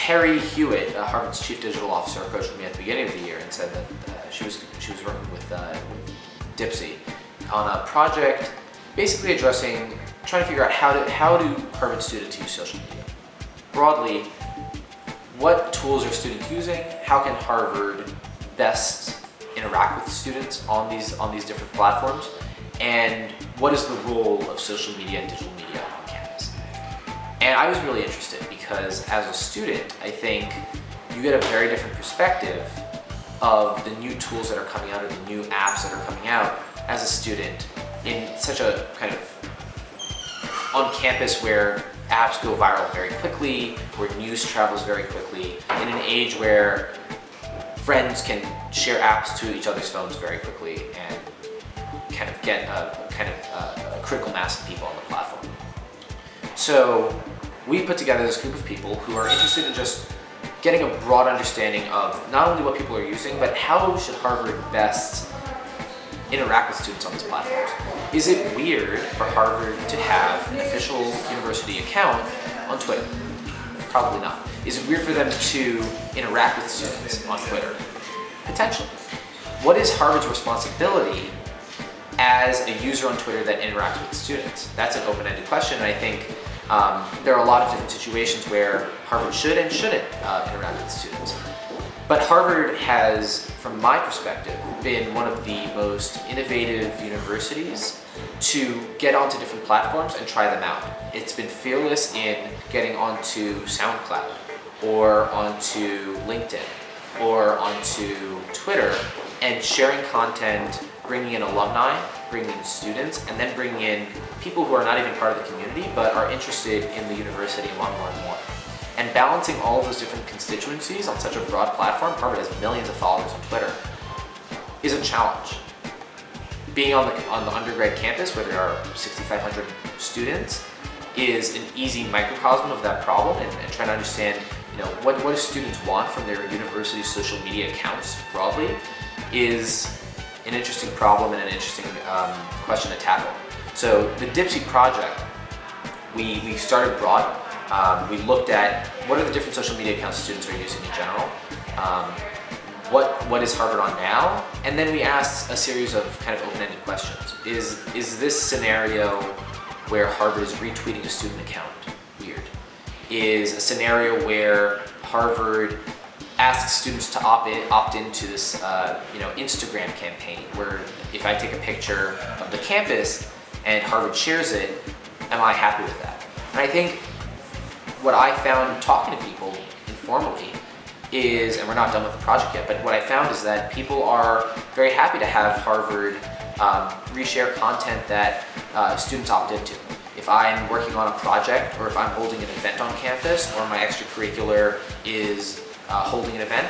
Perry Hewitt, Harvard's chief digital officer, approached me at the beginning of the year and said that she was working with DPSI on a project basically trying to figure out how do Harvard students use social media. Broadly, what tools are students using? How can Harvard best interact with students on these different platforms? And what is the role of social media and digital media on campus? And I was really interested because as a student, I think you get a very different perspective of the new tools that are coming out or the new apps that are coming out as a student in such a kind of on campus where apps go viral very quickly, where news travels very quickly, in an age where friends can share apps to each other's phones very quickly and kind of get a critical mass of people on the platform. So we put together this group of people who are interested in just getting a broad understanding of not only what people are using, but how should Harvard best interact with students on these platforms. Is it weird for Harvard to have an official university account on Twitter? Probably not. Is it weird for them to interact with students on Twitter? Potentially. What is Harvard's responsibility as a user on Twitter that interacts with students? That's an open-ended question, and I think there are a lot of different situations where Harvard should and shouldn't interact with students. But Harvard has, from my perspective, been one of the most innovative universities to get onto different platforms and try them out. It's been fearless in getting onto SoundCloud or onto LinkedIn or onto Twitter and sharing content, bringing in alumni, bringing in students, and then bringing in people who are not even part of the community but are interested in the university and want to learn more. And balancing all of those different constituencies on such a broad platform, Harvard has millions of followers on Twitter, is a challenge. Being on the undergrad campus where there are 6,500 students is an easy microcosm of that problem, and trying to understand what do students want from their university social media accounts broadly is an interesting problem and an interesting question to tackle. So the DPSI project, we started broad. We looked at what are the different social media accounts students are using in general, what is Harvard on now, and then we asked a series of kind of open-ended questions. Is this scenario where Harvard is retweeting a student account weird? Is a scenario where Harvard asks students to opt into this Instagram campaign where if I take a picture of the campus and Harvard shares it, am I happy with that? And I think what I found talking to people informally is, and we're not done with the project yet, but what I found is that people are very happy to have Harvard reshare content that students opt into. If I'm working on a project or if I'm holding an event on campus or my extracurricular is holding an event,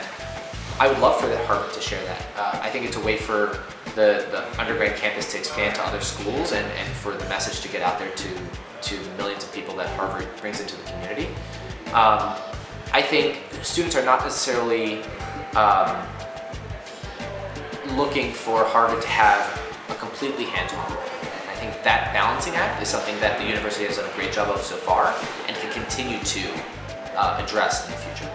I would love for Harvard to share that. I think it's a way for the undergrad campus to expand to other schools and for the message to get out there to the millions of people that Harvard brings into the community. I think students are not necessarily looking for Harvard to have a completely hands-on role. And I think that balancing act is something that the university has done a great job of so far and can continue to address in the future.